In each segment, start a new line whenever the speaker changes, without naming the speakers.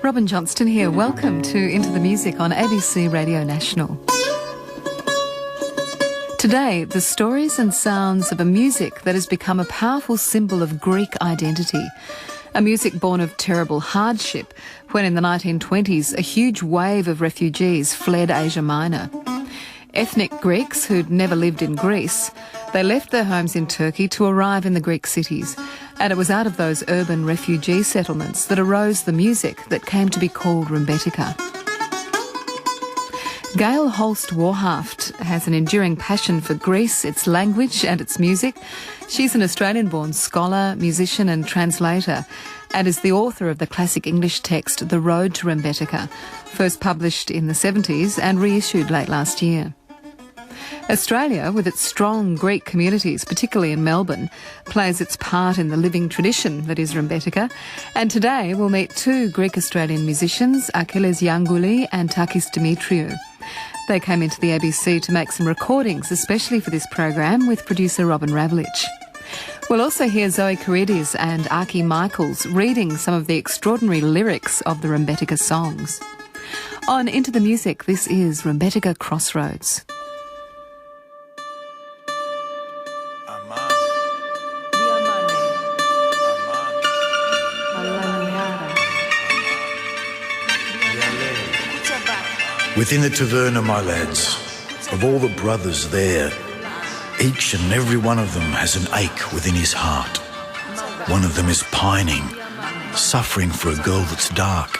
Robin Johnston here. Welcome to Into the Music on ABC Radio National. Today, the stories and sounds of a music that has become a powerful symbol of Greek identity. A music born of terrible hardship when in the 1920s a huge wave of refugees fled Asia Minor. Ethnic Greeks who'd never lived in Greece, they left their homes in Turkey to arrive in the Greek cities. And it was out of those urban refugee settlements that arose the music that came to be called Rebettika. Gail Holst-Warhaft has an enduring passion for Greece, its language and its music. She's an Australian-born scholar, musician and translator, and is the author of the classic English text The Road to Rebetika, first published in the 70s and reissued late last year. Australia, with its strong Greek communities, particularly in Melbourne, plays its part in the living tradition that is Rebetika. And today we'll meet two Greek-Australian musicians, Achilles Yangouli and Takis Dimitriou. They came into the ABC to make some recordings, especially for this program, with producer Robin Ravlich. We'll also hear Zoe Carides and Aki Michaels reading some of the extraordinary lyrics of the Rebetika songs. On Into the Music, this is Rebetika Crossroads.
Within the taverna, my lads, of all the brothers there, each and every one of them has an ache within his heart. One of them is pining, suffering for a girl that's dark.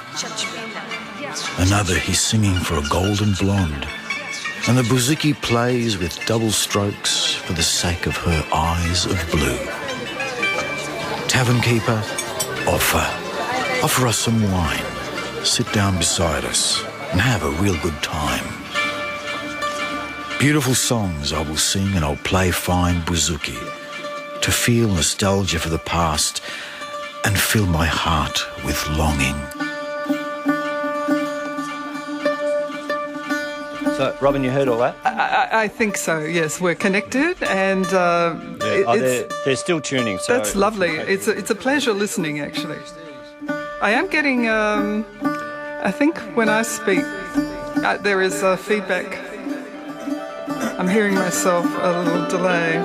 Another, he's singing for a golden blonde. And the bouzouki plays with double strokes for the sake of her eyes of blue. Tavern keeper, offer us some wine. Sit down beside us and have a real good time. Beautiful songs I will sing and I'll play fine bouzouki to feel nostalgia for the past and fill my heart with longing.
So, Robin, you heard all that?
I think so, yes. We're connected and
they're still tuning. So
that's lovely. It's a pleasure listening, actually. I am getting... I think when I speak, there is feedback. I'm hearing myself a little delay.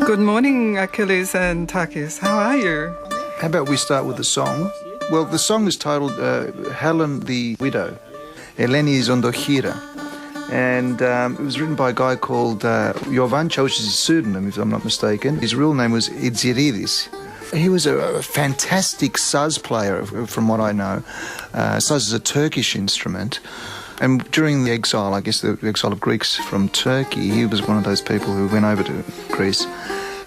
Good morning, Achilles and Takis. How are you?
How about we start with the song? Well, the song is titled Helen the Widow. Eleni Zondochira. And it was written by a guy called Jovancho, which is his pseudonym, if I'm not mistaken. His real name was Idziridis. He was a fantastic saz player, from what I know. Saz is a Turkish instrument. And during the exile, I guess the exile of Greeks from Turkey, he was one of those people who went over to Greece.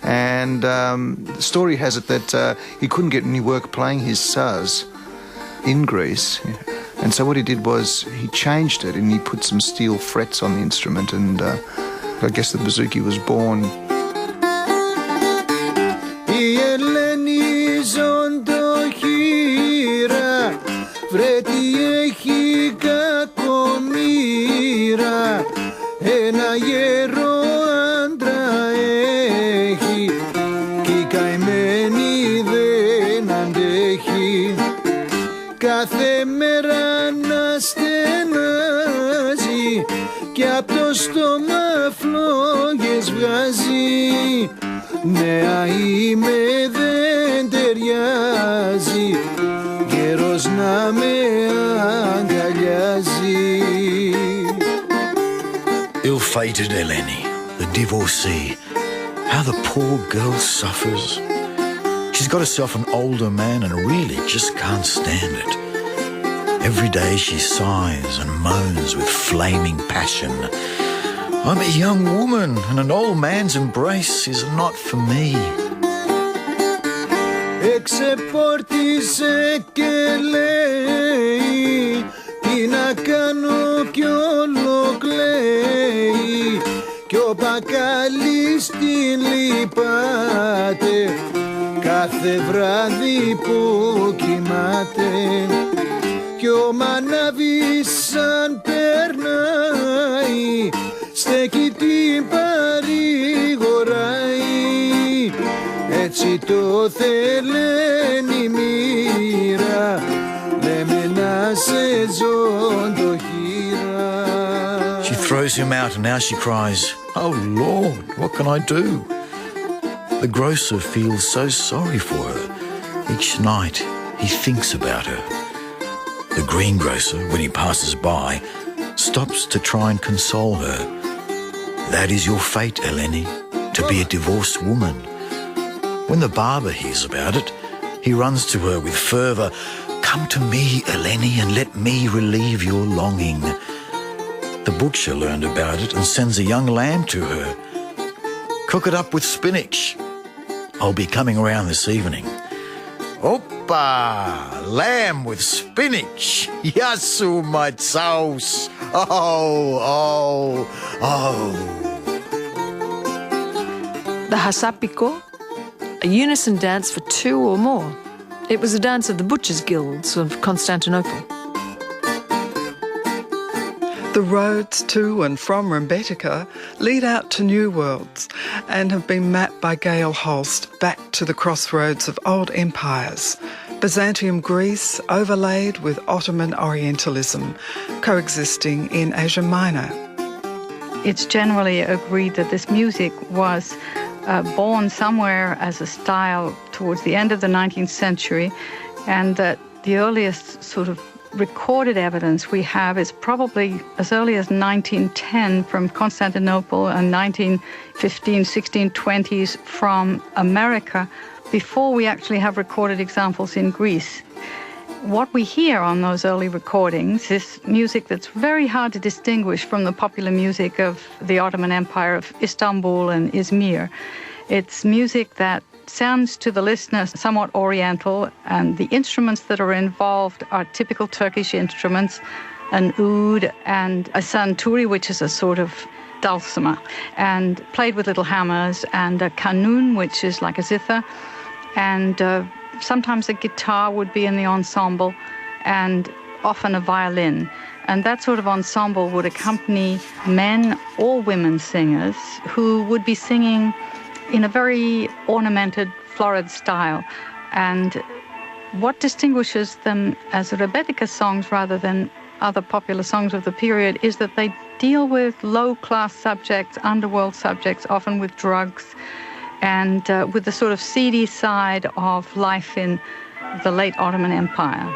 And the story has it that he couldn't get any work playing his saz in Greece. And so what he did was he changed it and he put some steel frets on the instrument, and I guess the bouzouki was born.
Ένα γερό άντρα έχει κι η καημένη δεν αντέχει κάθε μέρα να στενάζει κι απ' το στόμα φλόγες βγάζει. Νέα είμαι δεν ταιριάζει γέρος να με αγκαλιάζει.
Ill-fated Eleni, the divorcee. How the poor girl suffers. She's got herself an older man and really just can't stand it. Every day she sighs and moans with flaming passion. I'm a young woman and an old man's embrace is not for me.
Εξεπόρτισε και λέει τι να κάνω κι όλο κλαίει κι μπακάλι στην λυπάται κάθε βράδυ που κοιμάται κι ο μανάβης σαν περνάει στέκει την παρηγοράει έτσι το θέλει η μοίρα λέμε να σε ζωντοχύρα.
She throws him out and now she cries, "Oh Lord, what can I do?" The grocer feels so sorry for her. Each night he thinks about her. The greengrocer, when he passes by, stops to try and console her. That is your fate, Eleni, to be a divorced woman. When the barber hears about it, he runs to her with fervour. Come to me, Eleni, and let me relieve your longing. The butcher learned about it and sends a young lamb to her. Cook it up with spinach. I'll be coming around this evening. Oppa! Lamb with spinach! Yasu my sauce! Oh, oh, oh.
The hasapiko, a unison dance for two or more. It was a dance of the butchers' guilds of Constantinople.
The roads to and from Rebettika lead out to new worlds and have been mapped by Gail Holst back to the crossroads of old empires, Byzantium Greece overlaid with Ottoman Orientalism, coexisting in Asia Minor.
It's generally agreed that this music was born somewhere as a style towards the end of the 19th century, and that the earliest sort of recorded evidence we have is probably as early as 1910 from Constantinople and 1915, 1620s from America, before we actually have recorded examples in Greece. What we hear on those early recordings is music that's very hard to distinguish from the popular music of the Ottoman Empire of Istanbul and Izmir. It's music that sounds to the listener somewhat oriental, and the instruments that are involved are typical Turkish instruments, an oud and a santuri, which is a sort of dulcimer, and played with little hammers, and a kanun, which is like a zither, and sometimes a guitar would be in the ensemble, and often a violin. And that sort of ensemble would accompany men or women singers who would be singing in a very ornamented, florid style. And what distinguishes them as Rebetika songs rather than other popular songs of the period is that they deal with low-class subjects, underworld subjects, often with drugs, and with the sort of seedy side of life in the late Ottoman Empire.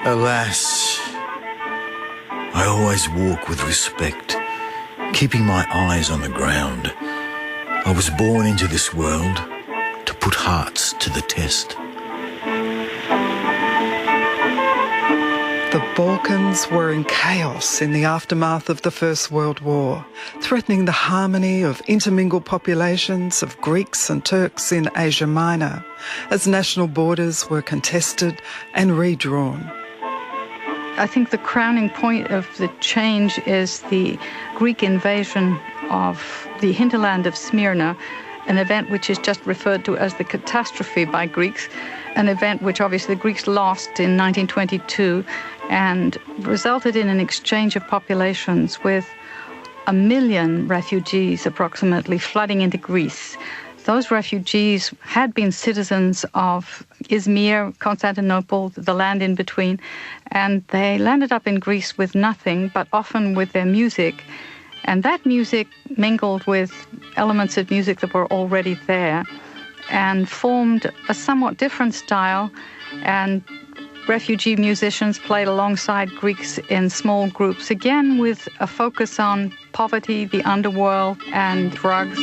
Alas, I always walk with respect, keeping my eyes on the ground. I was born into this world to put hearts to the test.
The Balkans were in chaos in the aftermath of the First World War, threatening the harmony of intermingled populations of Greeks and Turks in Asia Minor, as national borders were contested and redrawn.
I think the crowning point of the change is the Greek invasion of the hinterland of Smyrna, an event which is just referred to as the catastrophe by Greeks, an event which obviously the Greeks lost in 1922 and resulted in an exchange of populations with 1 million refugees approximately flooding into Greece. those refugees had been citizens of Izmir, Constantinople, the land in between, and they landed up in Greece with nothing, but often with their music. And that music mingled with elements of music that were already there and formed a somewhat different style. And refugee musicians played alongside Greeks in small groups, again with a focus on poverty, the underworld, and drugs.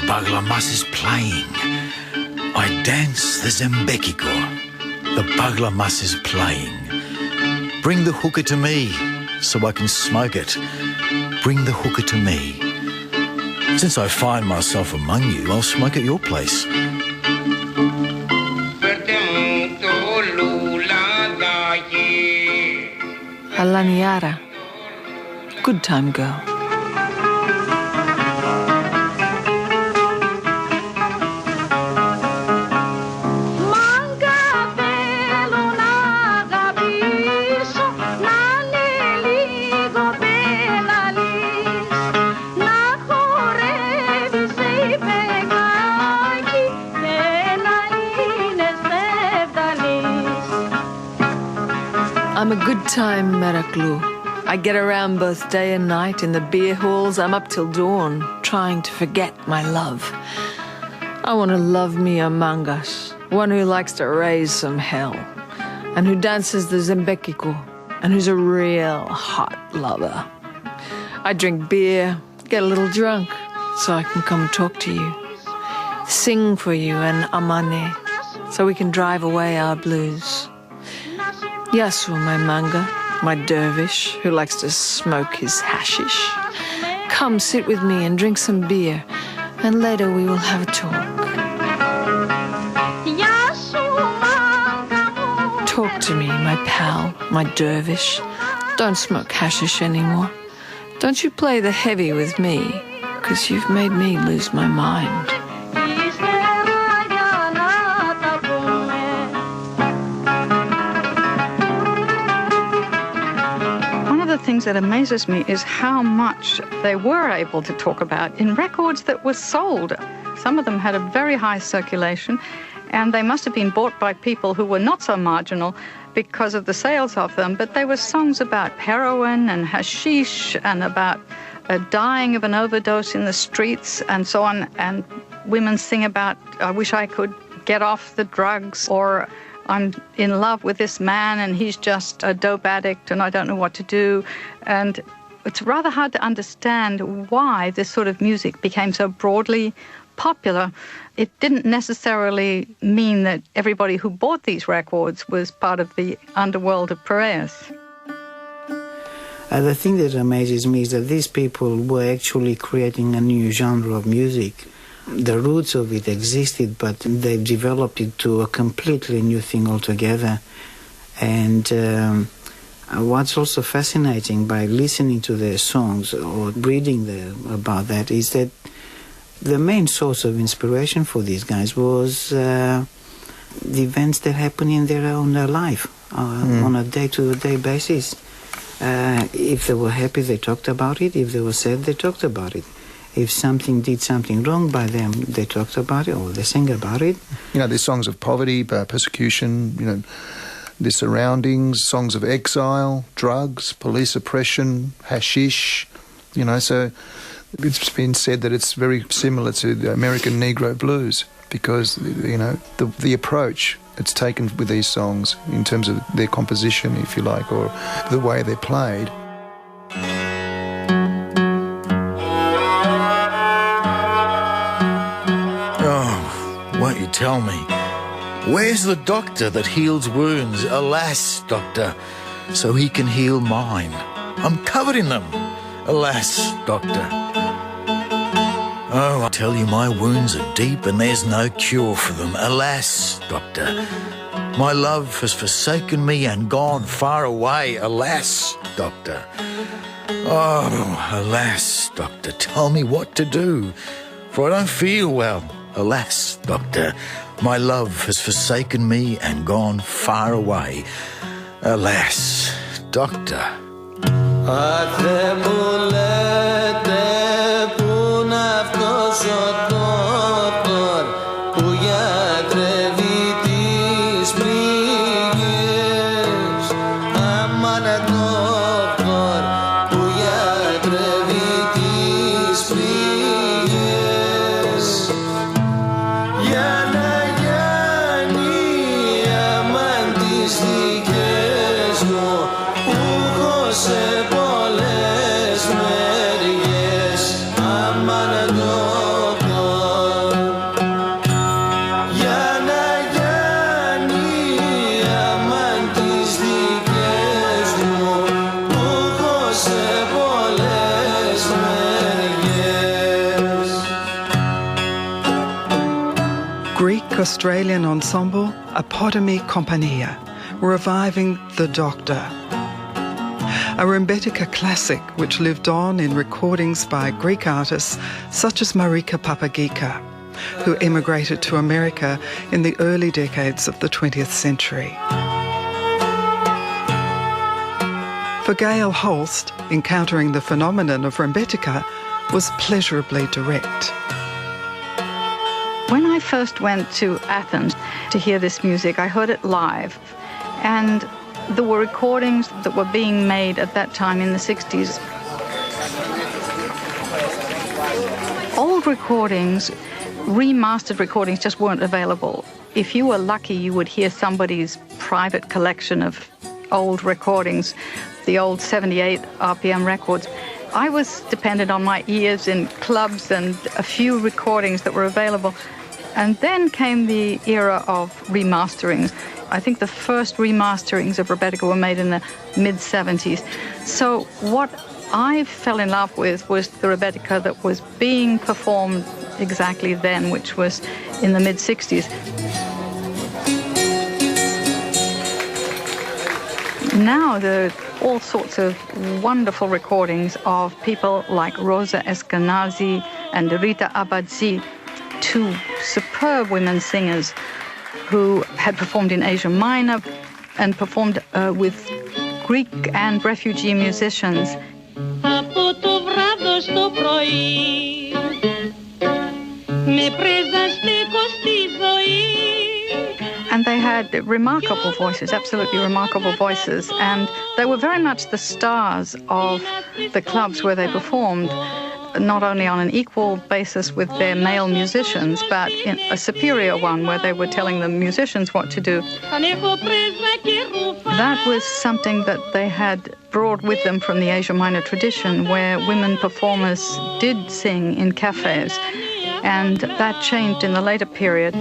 Baglamas is playing. I dance the Rebetiko. The Baglamas is playing. Bring the hookah to me so I can smoke it. Bring the hookah to me. Since I find myself among you, I'll smoke at your place.
Alaniara. Good time girl. I'm a good time, Meraklu. I get around both day and night in the beer halls. I'm up till dawn, trying to forget my love. I want to love me a mangas, one who likes to raise some hell, and who dances the Rebetiki, and who's a real hot lover. I drink beer, get a little drunk, so I can come talk to you, sing for you an amane, so we can drive away our blues. Yasu, my manga, my dervish, who likes to smoke his hashish. Come sit with me and drink some beer, and later we will have a talk. Talk to me, my pal, my dervish. Don't smoke hashish anymore. Don't you play the heavy with me, 'cause you've made me lose my mind.
Things that amazes me is how much they were able to talk about in records that were sold. Some of them had a very high circulation, and they must have been bought by people who were not so marginal because of the sales of them, but they were songs about heroin and hashish and about dying of an overdose in the streets and so on, and women sing about, I wish I could get off the drugs, or I'm in love with this man and he's just a dope addict and I don't know what to do. And it's rather hard to understand why this sort of music became so broadly popular. It didn't necessarily mean that everybody who bought these records was part of the underworld of Piraeus.
The thing that amazes me is that these people were actually creating a new genre of music. The roots of it existed, but they've developed it to a completely new thing altogether. And what's also fascinating by listening to their songs or reading about that is that the main source of inspiration for these guys was the events that happen in their own life on a day-to-day basis. If they were happy, they talked about it. If they were sad, they talked about it. If something did something wrong by them, they talked about it or they sang about it.
You know, there's songs of poverty, persecution, you know, their surroundings, songs of exile, drugs, police oppression, hashish, you know, so it's been said that it's very similar to the American Negro blues because, you know, the approach it's taken with these songs in terms of their composition, if you like, or the way they're played.
Won't you tell me, where's the doctor that heals wounds? Alas, doctor, so he can heal mine. I'm covered in them. Alas, doctor. Oh, I tell you, my wounds are deep and there's no cure for them. Alas, Doctor, my love has forsaken me and gone far away. Alas, Doctor. Oh, alas, Doctor, tell me what to do, for I don't feel well. Alas, Doctor, my love has forsaken me and gone far away. Alas, Doctor.
Australian ensemble Apodemy Compania, reviving The Doctor. A Rebettika classic which lived on in recordings by Greek artists such as Marika Papagika, who emigrated to America in the early decades of the 20th century. For Gail Holst, encountering the phenomenon of Rebettika was pleasurably direct.
When I first went to Athens to hear this music, I heard it live, and there were recordings that were being made at that time in the 60s. Old recordings, remastered recordings just weren't available. If you were lucky, you would hear somebody's private collection of old recordings, the old 78 RPM records. I was dependent on my ears in clubs and a few recordings that were available. And then came the era of remasterings. I think the first remasterings of Rebettika were made in the mid-70s. So what I fell in love with was the Rebettika that was being performed exactly then, which was in the mid-60s. Now there are all sorts of wonderful recordings of people like Rosa Eskenazi and Rita Abadzi, two superb women singers who had performed in Asia Minor and performed with Greek and refugee musicians. And they had remarkable voices, absolutely remarkable voices, and they were very much the stars of the clubs where they performed, not only on an equal basis with their male musicians, but in a superior one where they were telling the musicians what to do. That was something that they had brought with them from the Asia Minor tradition, where women performers did sing in cafes, and that changed in the later period.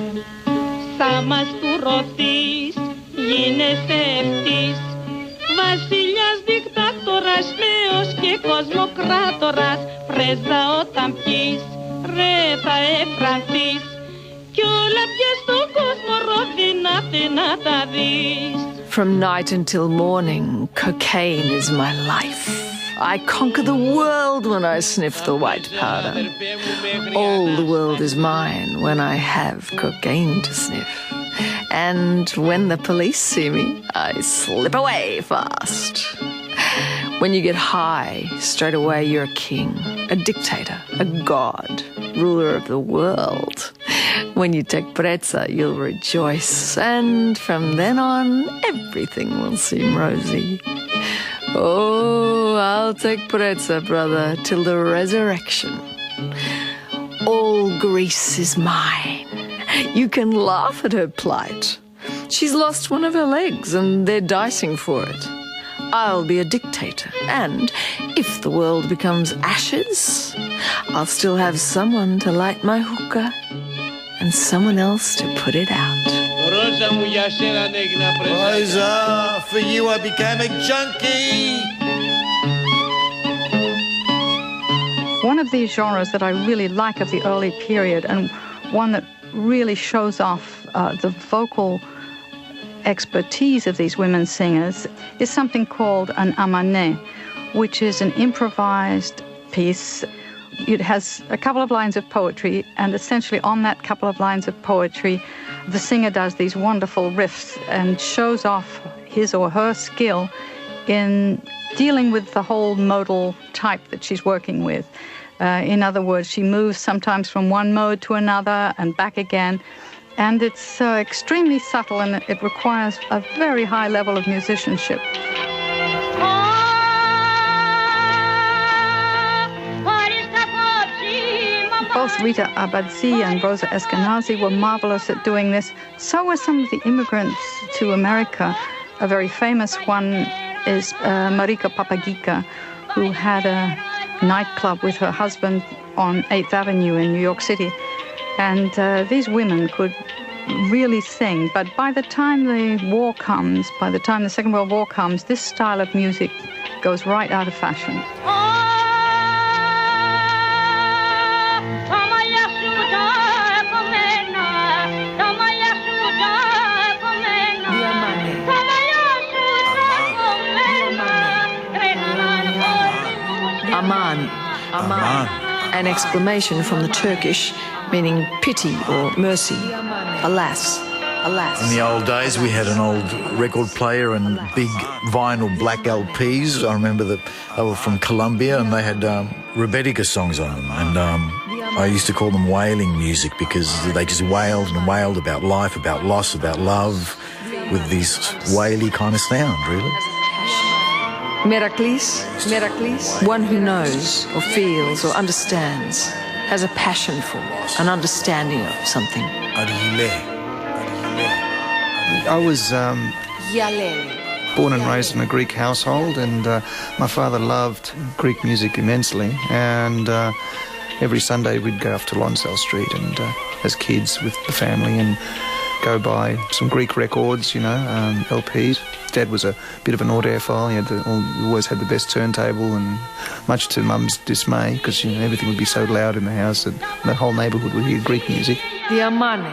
Βασιλιάς, δικτάτορας, θεός και κοσμοκράτορας, πρέζα όταν πιείς, ρε θα εφρανθείς, κι όλα πια στον κόσμο ρόδινα να τα δεις.
From night until morning, cocaine is my life. I conquer the world when I sniff the white powder. All the world is mine when I have cocaine to sniff. And when the police see me, I slip away fast. When you get high, straight away you're a king, a dictator, a god, ruler of the world. When you take preza, you'll rejoice, and from then on, everything will seem rosy. Oh, I'll take preza, brother, till the resurrection. All Greece is mine. You can laugh at her plight. She's lost one of her legs and they're dicing for it. I'll be a dictator, and if the world becomes ashes, I'll still have someone to light my hookah and someone else to put it out.
Rosa, for you I became a junkie.
One of these genres that I really like of the early period, and one that really shows off the vocal expertise of these women singers, is something called an amané, which is an improvised piece. It has a couple of lines of poetry, and essentially on that couple of lines of poetry, the singer does these wonderful riffs and shows off his or her skill in dealing with the whole modal type that she's working with. In other words, she moves sometimes from one mode to another and back again, and it's extremely subtle, and it requires a very high level of musicianship. Both Rita Abadzi and Rosa Eskenazi were marvelous at doing this. So were some of the immigrants to America. A very famous one is Marika Papagica, who had a nightclub with her husband on 8th Avenue in New York City. And these women could really sing. But by the time the war comes, by the time the Second World War comes, this style of music goes right out of fashion.
Aman. An exclamation from the Turkish meaning pity or mercy. Alas.
In the old days, we had an old record player and big vinyl black LPs. I remember that they were from Colombia, and they had Rebetika songs on them. And I used to call them wailing music because they just wailed and wailed about life, about loss, about love, with this waily kind of sound, really.
Meraklis, one who knows or feels or understands, has a passion for, an understanding of something.
I was born and raised in a Greek household, and my father loved Greek music immensely, and every Sunday we'd go off to Lonsdale Street and as kids with the family and go buy some Greek records, LPs. Dad was a bit of an audiophile. He always had the best turntable, and much to Mum's dismay, because everything would be so loud in the house that the whole neighbourhood would hear Greek music.
The Amane,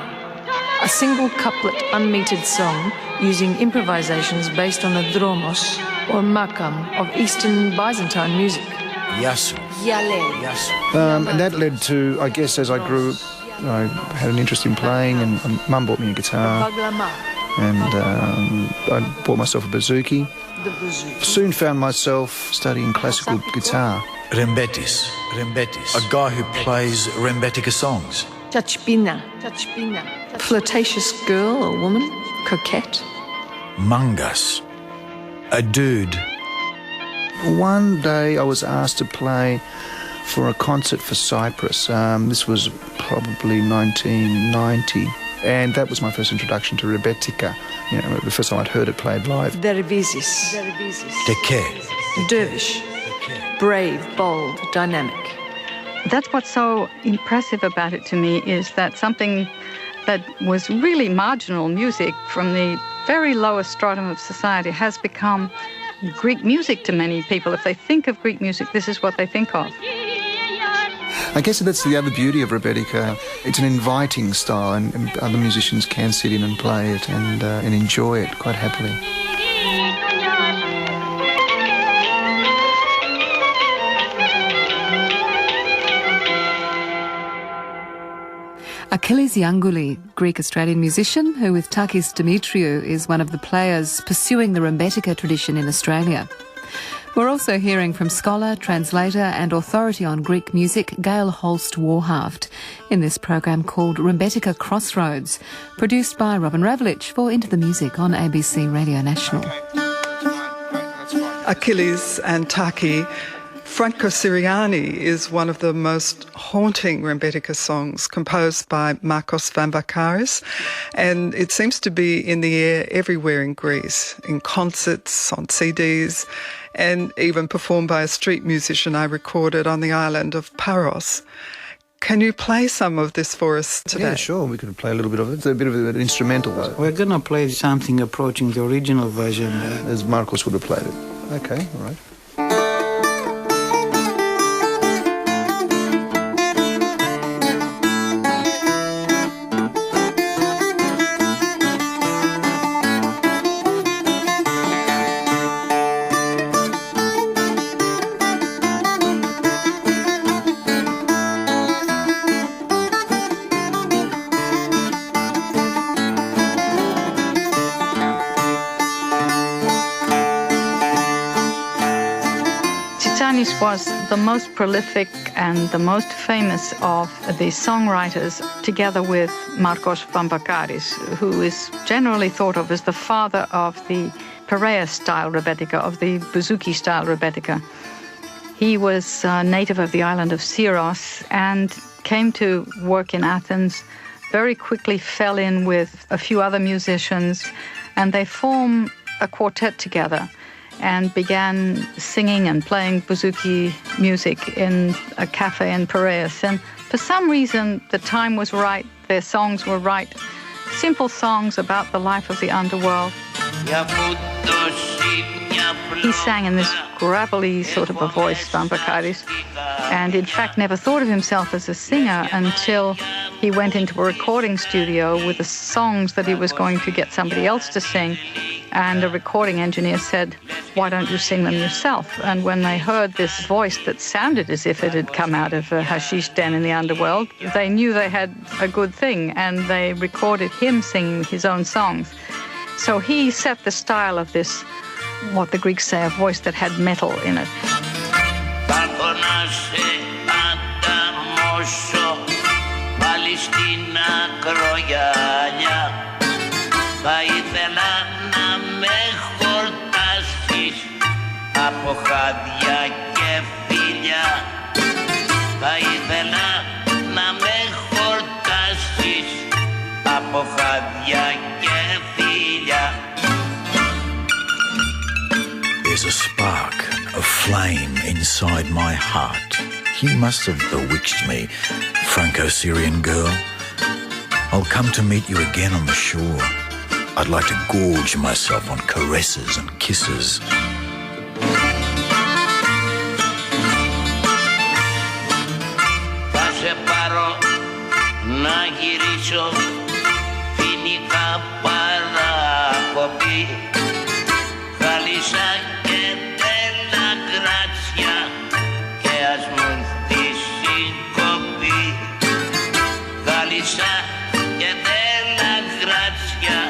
a single couplet unmetered song using improvisations based on the dromos or makam of Eastern Byzantine music.
Yasu.
And that led to, I guess, as I grew, I had an interest in playing, and Mum bought me a guitar. And I bought myself a bouzouki. Soon found myself studying classical guitar.
Rembetis, a guy who plays Rebetika songs.
Chachpina, flirtatious girl or woman, coquette.
Mangas, a dude.
One day I was asked to play for a concert for Cyprus. This was probably 1990. And that was my first introduction to Rebetika. The first time I'd heard it played live.
Dervisis.
Teke.
Dervish. Brave, bold, dynamic.
That's what's so impressive about it to me, is that something that was really marginal music from the very lowest stratum of society has become Greek music to many people. If they think of Greek music, this is what they think of.
I guess that's the other beauty of Rebetika. It's an inviting style, and other musicians can sit in and play it and enjoy it quite happily.
Achilles Yangouli, Greek-Australian musician, who with Takis Dimitriou is one of the players pursuing the Rebetika tradition in Australia. We're also hearing from scholar, translator and authority on Greek music, Gail Holst-Warhaft, in this program called Rebetika Crossroads, produced by Robin Ravlich for Into the Music on ABC Radio National.
Achilles and Taki. Franco Siriani is one of the most haunting Rebetika songs composed by Marcos Vamvakaris, and it seems to be in the air everywhere in Greece, in concerts, on CDs, and even performed by a street musician I recorded on the island of Paros. Can you play some of this for us today?
Yeah, sure. We could play a little bit of it. It's a bit of an instrumental.
We're going to play something approaching the original version.
As Marcos would have played it. Okay, all right.
Štitanis was the most prolific and the most famous of the songwriters, together with Markos Vambakaris, who is generally thought of as the father of the Piraeus-style Rebetika, of the bouzouki-style Rebetika. He was a native of the island of Syros and came to work in Athens, very quickly fell in with a few other musicians, and they formed a quartet together and began singing and playing bouzouki music in a cafe in Piraeus. And for some reason, the time was right, their songs were right, simple songs about the life of the underworld. He sang in this gravelly sort of a voice, Vambakaris, and in fact never thought of himself as a singer until he went into a recording studio with the songs that he was going to get somebody else to sing. And a recording engineer said, "Why don't you sing them yourself?" And when they heard this voice that sounded as if it had come out of a hashish den in the underworld, they knew they had a good thing, and they recorded him singing his own songs. So he set the style of this, what the Greeks say, a voice that had metal in it.
Από χάδια και φιλιά θα ήθελα να με χορτάσεις από χάδια και φιλιά.
There's a spark, a flame inside my heart. You must have bewitched me, Franco-Syrian girl. I'll come to meet you again on the shore. I'd like to gorge myself on caresses and kisses.
Να γυρίσω φοινικά παράκοπη Γάλισσα και τέλα γράτσια και ας μου έρθει συγκοπή Γάλισσα και τέλα γράτσια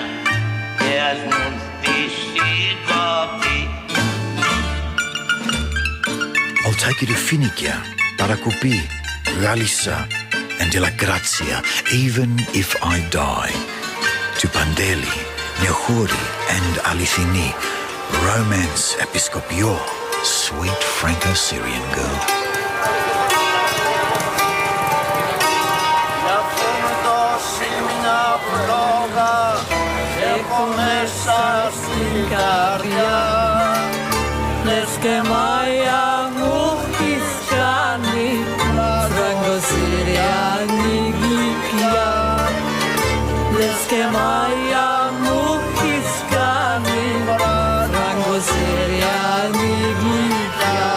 και ας μου έρθει συγκοπή
I'll take you to Finikia, Parakopi, Galicia and de la Grazia, even if I die. To Pandeli, Neochori and Alithini, romance episcopio, sweet Franco-Syrian girl.
Έχω μέσα στην καρδιά λες και μάγια μου έχεις κάνει Φραγκοσυριανή γλυκιά λες και μάγια μου έχεις κάνει Φραγκοσυριανή γλυκιά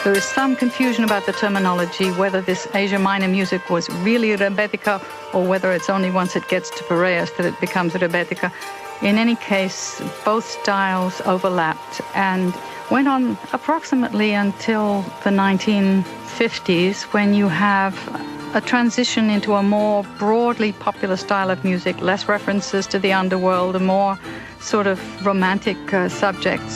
There is some confusion about the terminology, whether this Asia Minor music was really Rebetika or whether it's only once it gets to Piraeus that it becomes Rebetika. In any case, both styles overlapped and went on approximately until the 1950s, when you have a transition into a more broadly popular style of music, less references to the underworld, and more sort of romantic subjects.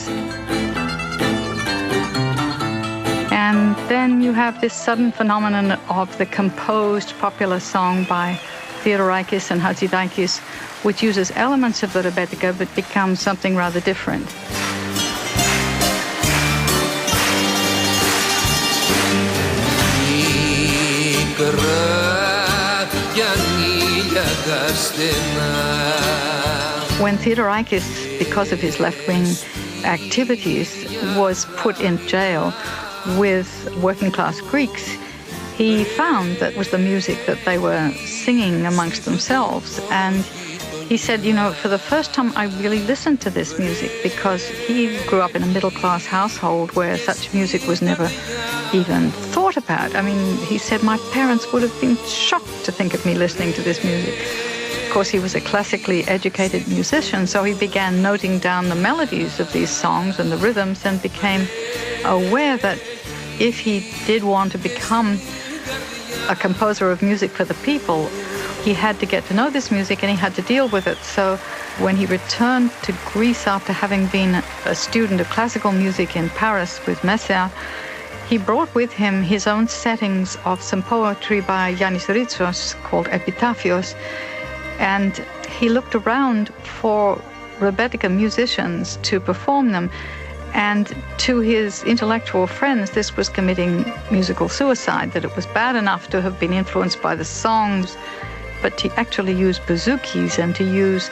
And then you have this sudden phenomenon of the composed popular song by Theodorakis and Hatzidakis, which uses elements of the Rebetika but becomes something rather different.
για νύλια καστενά
When Theodorakis, because of his left-wing activities, was put in jail with working-class Greeks, he found that was the music that they were singing amongst themselves. And he said, for the first time I really listened to this music, because he grew up in a middle-class household where such music was never even thought about. I mean, he said, my parents would have been shocked to think of me listening to this music. Of course, he was a classically educated musician, so he began noting down the melodies of these songs and the rhythms, and became aware that if he did want to become a composer of music for the people, he had to get to know this music and he had to deal with it. So when he returned to Greece after having been a student of classical music in Paris with Messer, he brought with him his own settings of some poetry by Yannis Ritsos called Epitaphios, and he looked around for Rebetika musicians to perform them. And to his intellectual friends, this was committing musical suicide, that it was bad enough to have been influenced by the songs, but to actually use bouzoukis and to use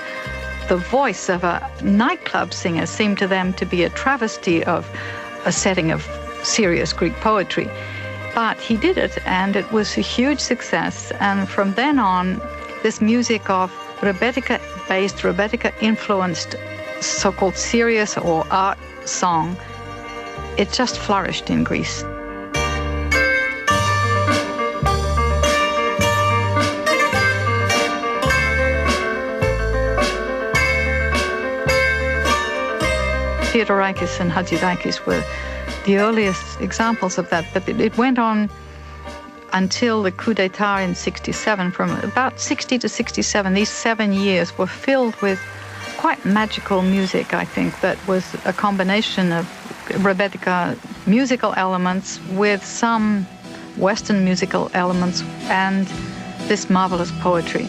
the voice of a nightclub singer seemed to them to be a travesty of a setting of serious Greek poetry. But he did it, and it was a huge success. And from then on, this music of Rebetika-based, Rebetika-influenced so-called serious or art song, it just flourished in Greece. Theodorakis and Hatzidakis were the earliest examples of that, but it went on until the coup d'etat in 67. From about 60 to 67, these 7 years were filled with quite magical music, I think, that was a combination of Rebetika musical elements with some Western musical elements and this marvelous poetry.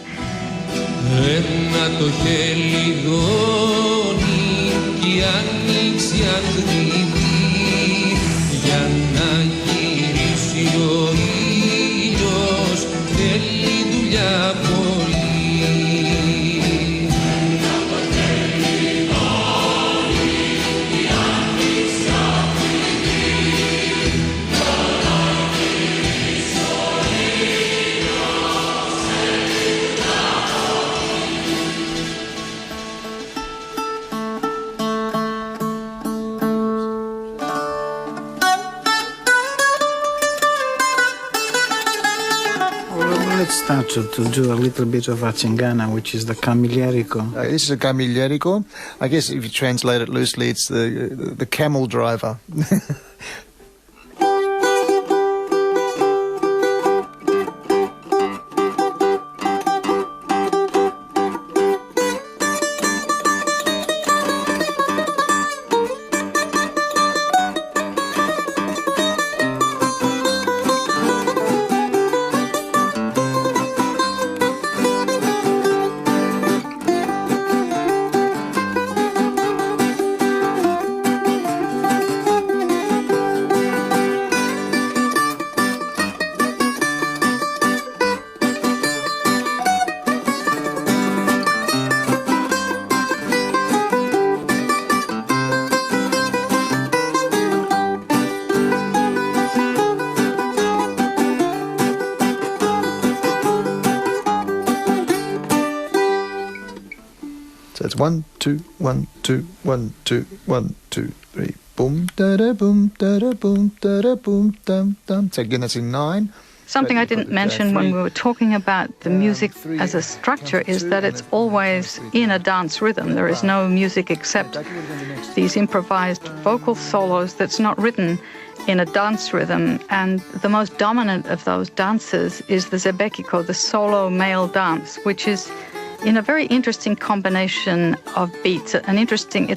Let's start to do a little bit of Atsingana, which is the Camilerico.
This is a Camilerico. I guess if you translate it loosely, it's the camel driver. So it's 1, 2, 1, 2, 1, 2, 1, 2, 3. Boom, da da boom, da da boom, da da boom, dum dum. So again, that's in 9.
Something I didn't mention when we were talking about the music as a structure is that it's always in a dance rhythm. There is no music except these improvised vocal solos that's not written in a dance rhythm. And the most dominant of those dances is the Rebetiko, the solo male dance, which is in a very interesting combination of beats. It's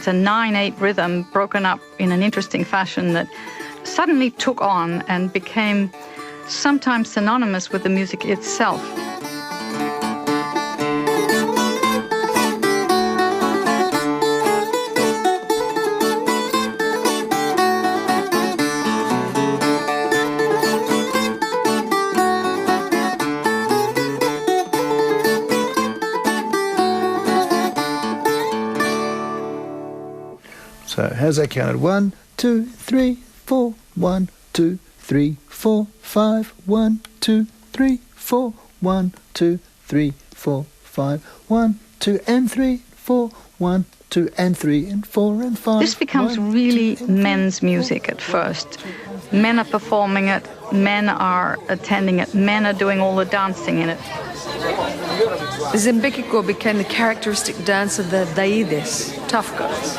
a 9/8 rhythm broken up in an interesting fashion that suddenly took on and became sometimes synonymous with the music itself.
So how's that counted? 1, 2, 3, 4. 1, 2, 3, 4, 5. 1, 2, 3, 4. 1, 2, 3, 4, 5. 1, 2, and 3, 4. 1, 2, and 3, and 4, and 5.
This becomes really men's music at first. Men are performing it, men are attending it, men are doing all the dancing in it.
Rebetiki became the characteristic dance of the Daides, tough guys.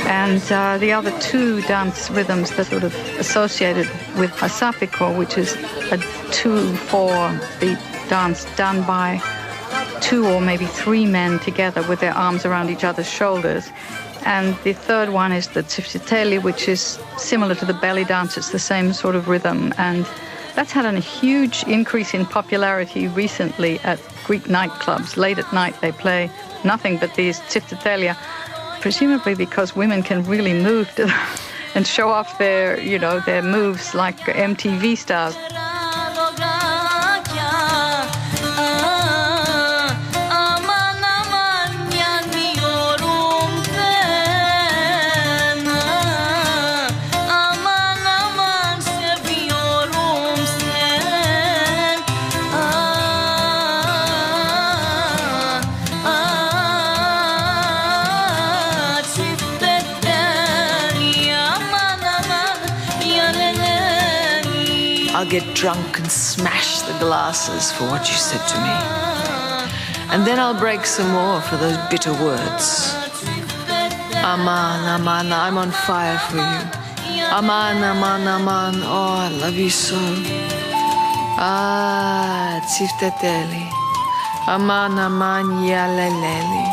And the other two dance rhythms that sort of associated with Hasapiko, which is a 2/4 beat dance done by 2 or maybe 3 men together with their arms around each other's shoulders. And the third one is the Tifsiteli, which is similar to the belly dance. It's the same sort of rhythm. And that's had a huge increase in popularity recently at Greek nightclubs. Late at night, they play nothing but these Tifsitelia, presumably because women can really move to and show off their, their moves like MTV stars.
I'll get drunk and smash the glasses for what you said to me. And then I'll break some more for those bitter words. Aman, Aman, I'm on fire for you. Aman, Aman, Aman, oh, I love you so. Ah, Tifteteli. Aman, Aman, Yaleleli.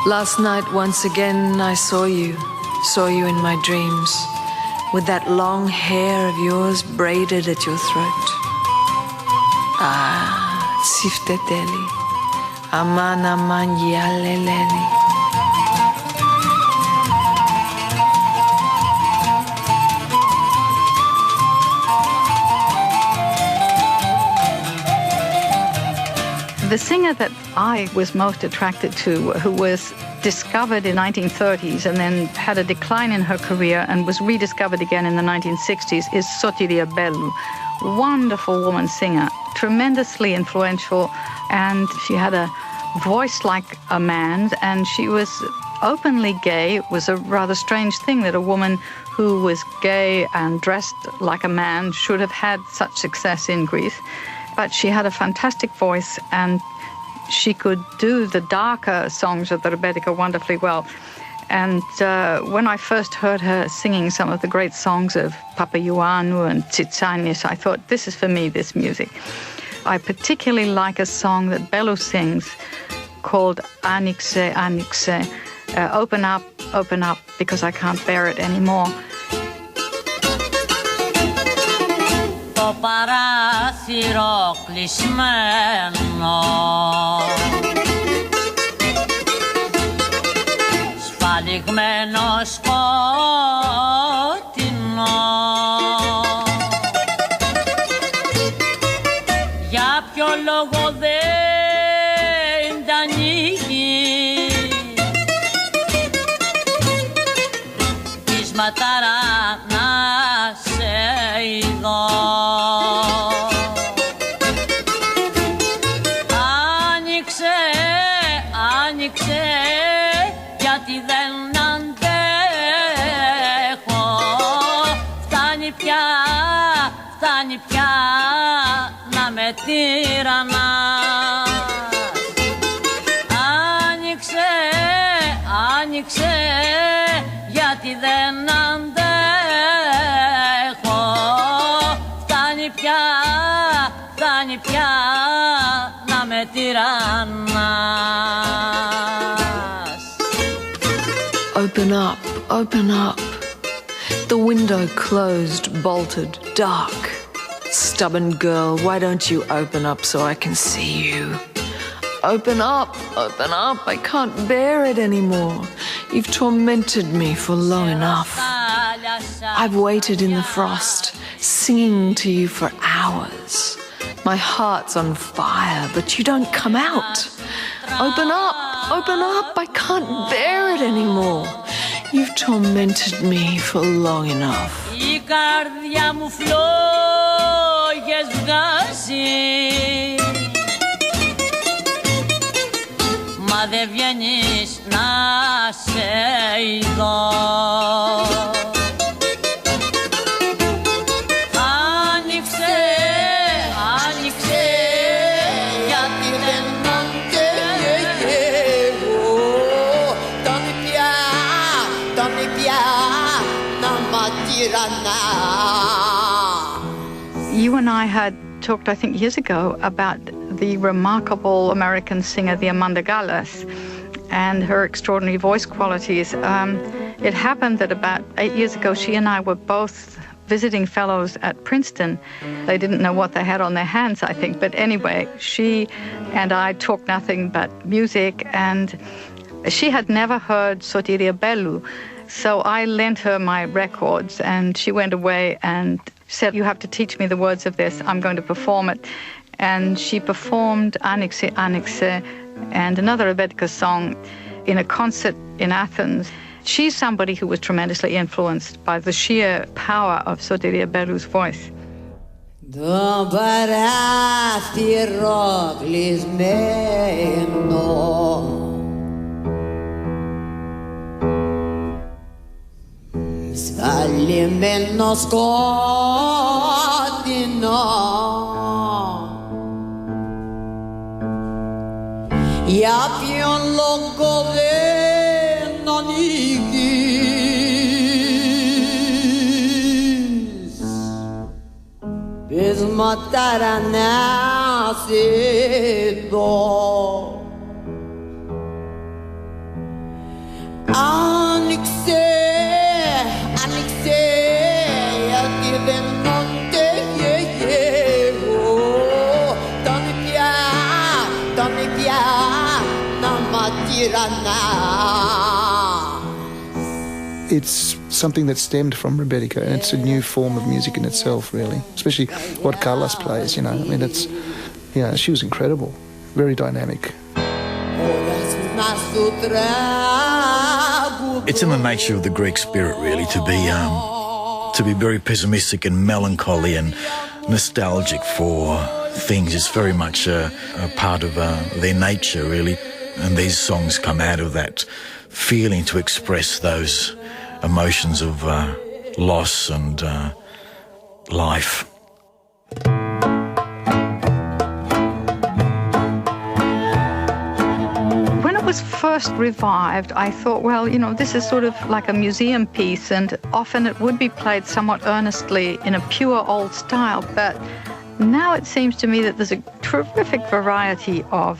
Last night, once again, I saw you in my dreams. With that long hair of yours braided at your throat. Ah, Tifteteli, Aman Aman Yaleleli.
The singer that I was most attracted to, who was discovered in 1930s and then had a decline in her career and was rediscovered again in the 1960s, is Sotiria Bellu. Wonderful woman singer, tremendously influential, and she had a voice like a man's, and she was openly gay. It was a rather strange thing that a woman who was gay and dressed like a man should have had such success in Greece. But she had a fantastic voice, and she could do the darker songs of the Rebetika wonderfully well. And when I first heard her singing some of the great songs of Papaioannou and Tsitsanis, I thought, this is for me, this music. I particularly like a song that Bellu sings called Anikse, Anikse, open up, because I can't bear it anymore.
Το παράθυρο κλεισμένο, σπαλιγμένο σκότεινο, για ποιο λόγο δεν τ' ανοίγει της ματάρα να σε ειδώ. Άνοιξε, γιατί δεν αντέχω. Φτάνει πια να με τυραννάς. Άνοιξε, γιατί δεν αντέχω. Φτάνει πια να με τυραννάς.
Open up. The window closed, bolted, dark. Stubborn girl, why don't you open up so I can see you? Open up. I can't bear it anymore. You've tormented me for long enough. I've waited in the frost, singing to you for hours. My heart's on fire, but you don't come out. Open up. Open up. I can't bear it anymore. You've tormented me for long enough.
Η καρδιά μου φλόγες βγάζει, μα δεν βγαίνεις να σε ειδώ.
You and I had talked, I think, years ago about the remarkable American singer, the Amanda Gallas, and her extraordinary voice qualities. It happened that about 8 years ago, she and I were both visiting fellows at Princeton. They didn't know what they had on their hands, I think. But anyway, she and I talked nothing but music, and she had never heard Sotiria Bellu. So I lent her my records, and she went away and said, "You have to teach me the words of this. I'm going to perform it." And she performed Anixe, Anixe, and another Rebetika song in a concert in Athens. She's somebody who was tremendously influenced by the sheer power of Sotiria Bellu's voice.
Το παράθυρο κλεισμένο, σκαλεμένο σκότεινο, για ποιον λόγο δεν ανοίγεις, πες ματάρα να σε δω. Άνοιξε, άνοιξε, γιατί δεν αντέχω, τον πια να ματήρανά.
It's something that stemmed from Rebetika, and it's a new form of music in itself, really. Especially what Carlos plays, you know. I mean, it's, yeah, she was incredible, very dynamic.
It's in the nature of the Greek spirit, really, to be very pessimistic and melancholy and nostalgic for things. It's very much a part of their nature, really. And these songs come out of that feeling to express those emotions of loss and life.
When it was first revived, I thought, well, you know, this is sort of like a museum piece, and often it would be played somewhat earnestly in a pure old style, but now it seems to me that there's a terrific variety of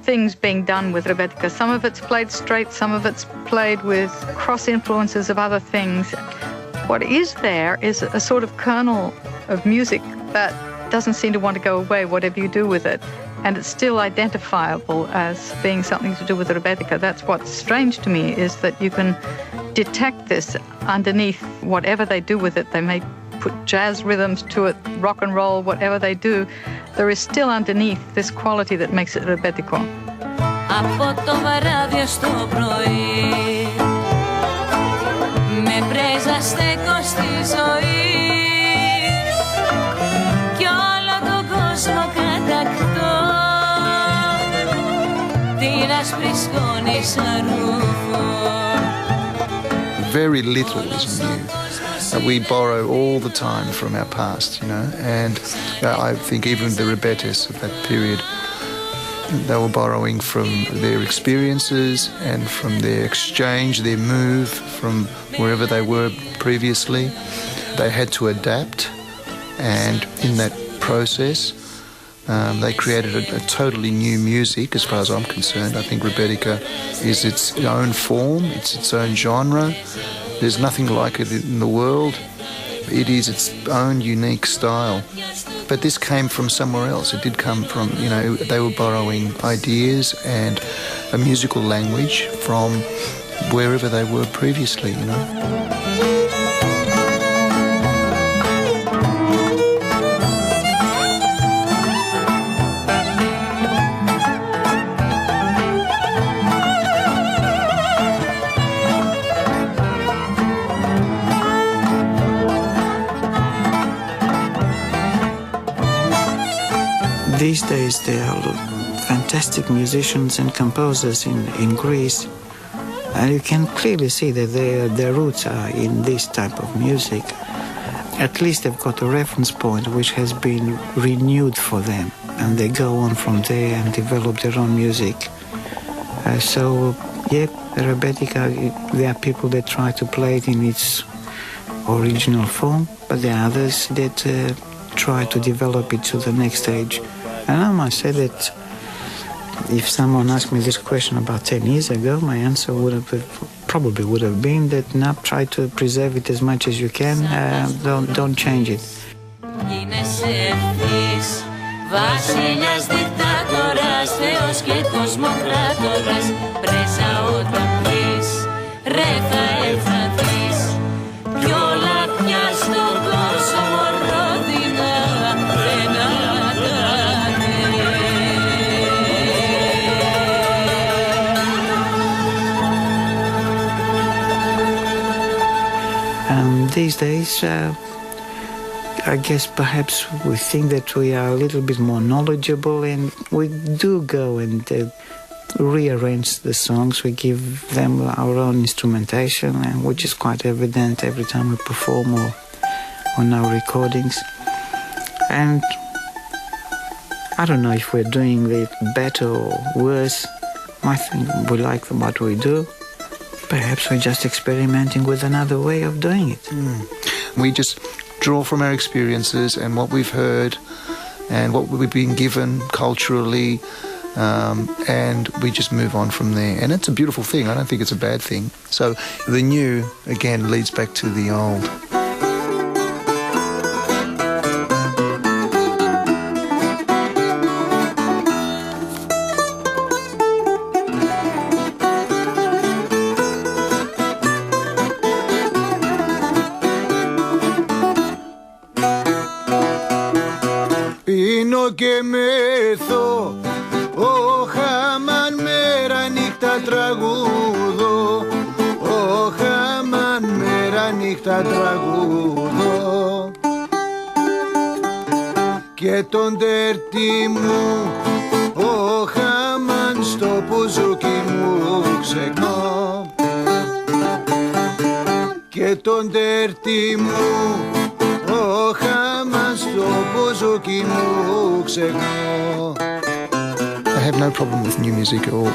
things being done with Rebetika. Some of it's played straight, some of it's played with cross influences of other things. What is there is a sort of kernel of music that doesn't seem to want to go away, whatever you do with it. And it's still identifiable as being something to do with Rebetika. That's what's strange to me, is that you can detect this underneath whatever they do with it. They may put jazz rhythms to it, rock and roll, whatever they do. There is still underneath this quality that makes it Rebetiko.
Από το βράδυ στο πρωί με πρέζα στέκω στη ζωή κι όλο τον κόσμο κατακτώ την άσπρη σκόνη σαν ρούφο.
Very little is new. We borrow all the time from our past, you know, and I think even the Rebetis of that period, they were borrowing from their experiences and from their exchange, their move from wherever they were previously. They had to adapt, and in that process, they created a totally new music as far as I'm concerned. I think Rebetika is its own form, it's its own genre. There's nothing like it in the world. It is its own unique style. But this came from somewhere else. It did come from, you know, they were borrowing ideas and a musical language from wherever they were previously, you know.
These days there are fantastic musicians and composers in Greece, and you can clearly see that their roots are in this type of music. At least they've got a reference point which has been renewed for them, and they go on from there and develop their own music. Rebetika, there are people that try to play it in its original form, but there are others that try to develop it to the next stage. And I must say that if someone asked me this question about 10 years ago, my answer probably would have been that now try to preserve it as much as you can, don't change it.
Βασιλιάς, δικτάτορας, Θεός και κοσμοκράτορας, πρέσα όταν πεις, ρε θα ελθαθείς, κι όλα πια στον κόσμο ρόδινα
And these days, I guess perhaps we think that we are a little bit more knowledgeable, and we do go and rearrange the songs. We give them our own instrumentation, and which is quite evident every time we perform or on our recordings. And I don't know if we're doing it better or worse. I think we like what we do. Perhaps we're just experimenting with another way of doing it.
We just draw from our experiences and what we've heard and what we've been given culturally, and we just move on from there. And it's a beautiful thing. I don't think it's a bad thing. So the new, again, leads back to the old.
Και μεθώ, χαμάν μέρα νύχτα τραγούδω, χαμάν μέρα νύχτα τραγούδω, και τον τερτί μου, χαμάν στο πουζούκι μου ξεχνώ, και τον τερτί μου,
I have no problem with new music or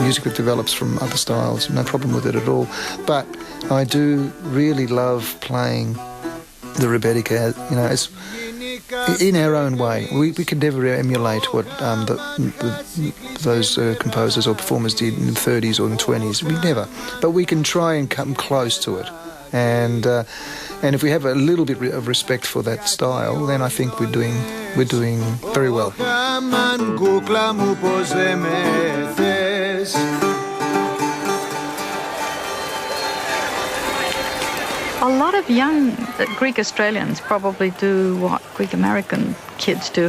music that develops from other styles. No problem with it at all. But I do really love playing the Rebetika, as in our own way. We could never emulate what those composers or performers did in the 30s or in the 20s. We never. But we can try and come close to it. And if we have a little bit of respect for that style, then I think we're doing very well.
A lot of young Greek Australians probably do what Greek American kids do.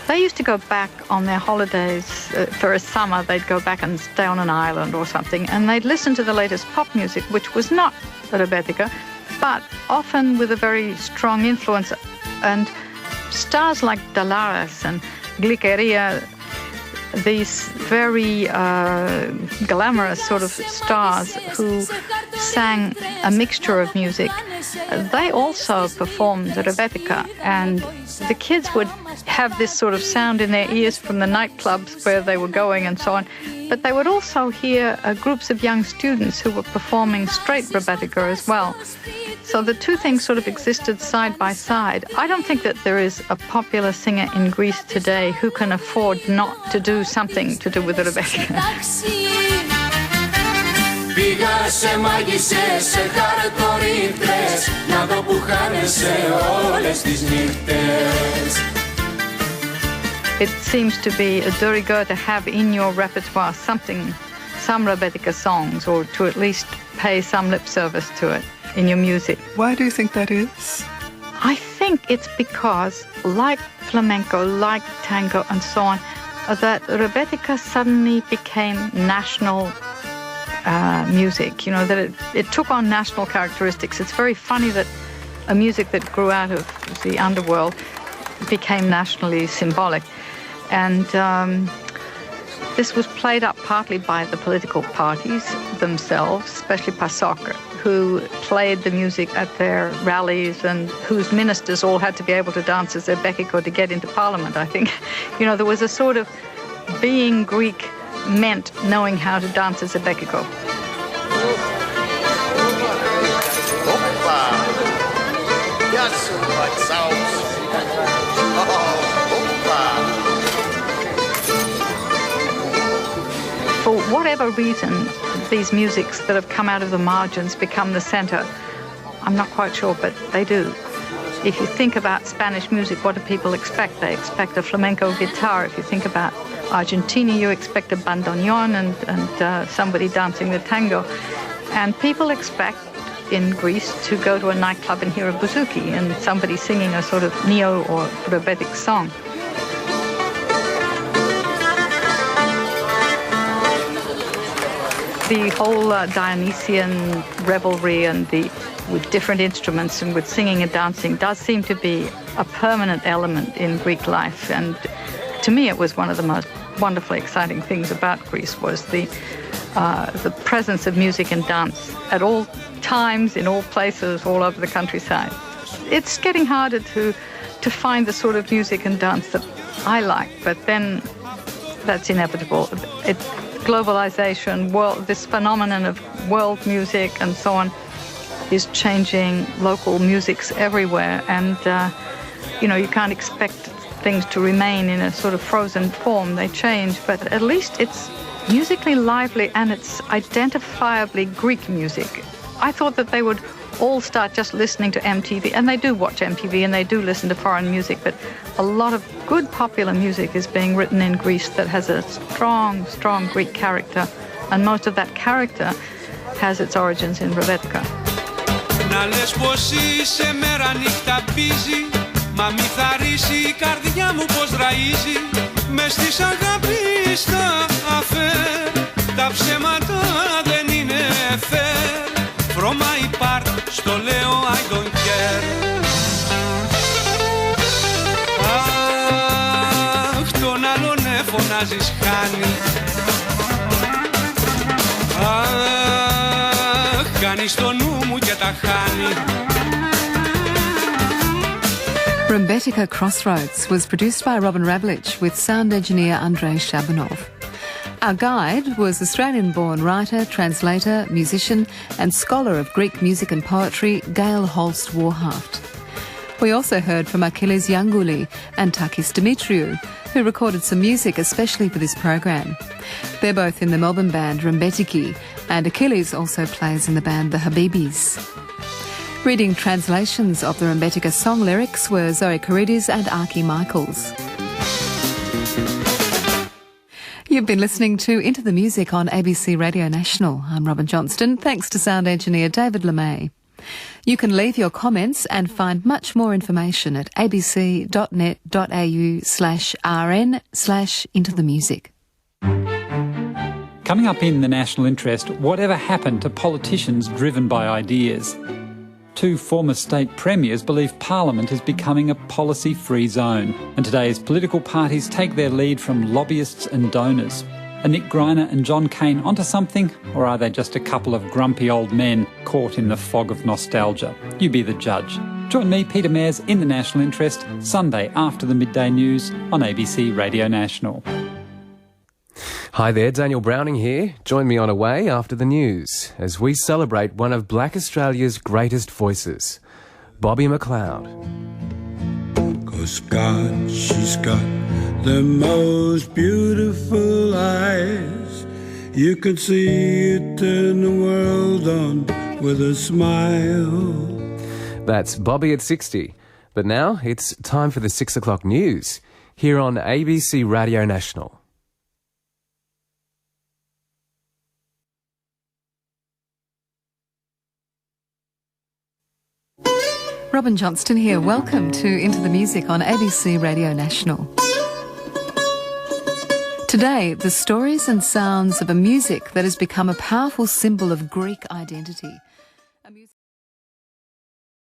They used to go back on their holidays for a summer. They'd go back and stay on an island or something, and they'd listen to the latest pop music, which was not Rebetika, but often with a very strong influence. And stars like Dalaras and Glikeria, these very glamorous sort of stars who sang a mixture of music, they also performed the Rebetika, and the kids would have this sort of sound in their ears from the nightclubs where they were going and so on, but they would also hear groups of young students who were performing straight Rebetika as well. So the two things sort of existed side by side. I don't think that there is a popular singer in Greece today who can afford not to do something to do with the Rebetika.
Πήγα σε μάγισσες, σε χαρτορίχτες, να δω που χάνεσαι όλες τις νύχτες.
It seems to be a de rigueur to have in your repertoire some Rebetika songs, or to at least pay some lip service to it in your music.
Why do you think that is?
I think it's because, like flamenco, like tango and so on, that Rebetika suddenly became national music, that it took on national characteristics. It's very funny that a music that grew out of the underworld became nationally symbolic. And this was played up partly by the political parties themselves, especially PASOK, who played the music at their rallies and whose ministers all had to be able to dance as Rebetiko to get into parliament, I think. You know, there was a sort of being Greek meant knowing how to dance as Rebetiko. For whatever reason, these musics that have come out of the margins become the center. I'm not quite sure, but they do. If you think about Spanish music, what do people expect? They expect a flamenco guitar. If you think about Argentina, you expect a bandoneon and somebody dancing the tango. And people expect in Greece to go to a nightclub and hear a bouzouki and somebody singing a sort of neo or Rebetik song. The whole Dionysian revelry and with different instruments and with singing and dancing does seem to be a permanent element in Greek life. And to me, it was one of the most wonderfully exciting things about Greece was the presence of music and dance at all times, in all places, all over the countryside. It's getting harder to find the sort of music and dance that I like, but then that's inevitable. Globalization, this phenomenon of world music and so on is changing local musics everywhere, and you can't expect things to remain in a sort of frozen form. They change, but at least it's musically lively and it's identifiably Greek music. I thought that they would all start just listening to MTV, and they do watch MTV and they do listen to foreign music, but a lot of good popular music is being written in Greece that has a strong, strong Greek character, and most of that character has its origins in Rebetika.
Να λες πως είσαι μέρα νύχτα πίζει, μα μη θαρρήσει η καρδιά μου πως ραΐζει, μες της αγάπης τα αφέρ, τα ψέματα δεν είναι fair. From my part, στο λέω I don't care. Αχ, τον άλλον φωνάζεις χάνει. Αχ, κάνεις το νου μου και τα χάνει.
Rebetika Crossroads was produced by Robin Ravlich with sound engineer Andrei Shabanov. Our guide was Australian-born writer, translator, musician and scholar of Greek music and poetry, Gail Holst-Warhaft. We also heard from Achilles Yangouli and Takis Dimitriou, who recorded some music especially for this program. They're both in the Melbourne band Rebetiki, and Achilles also plays in the band The Habibis. Reading translations of the Rebetika song lyrics were Zoe Karidis and Archie Michaels. You've been listening to Into the Music on ABC Radio National. I'm Robin Johnston. Thanks to sound engineer David LeMay. You can leave your comments and find much more information at abc.net.au/rn/intothemusic.
Coming up in the national interest, whatever happened to politicians driven by ideas? Two former state premiers believe Parliament is becoming a policy-free zone, and today's political parties take their lead from lobbyists and donors. Are Nick Greiner and John Cain onto something, or are they just a couple of grumpy old men caught in the fog of nostalgia? You be the judge. Join me, Peter Mayers, in the National Interest, Sunday after the midday news on ABC Radio National.
Hi there, Daniel Browning here. Join me on Away after the news as we celebrate one of Black Australia's greatest voices, Bobby McLeod.
'Cause God, she's got the most beautiful eyes. You can see it turn the world on with a smile.
That's Bobby at 60. But now it's time for the 6 o'clock news here on ABC Radio National.
Robin Johnston here. Welcome to Into the Music on ABC Radio National. Today, the stories and sounds of a music that has become a powerful symbol of Greek identity.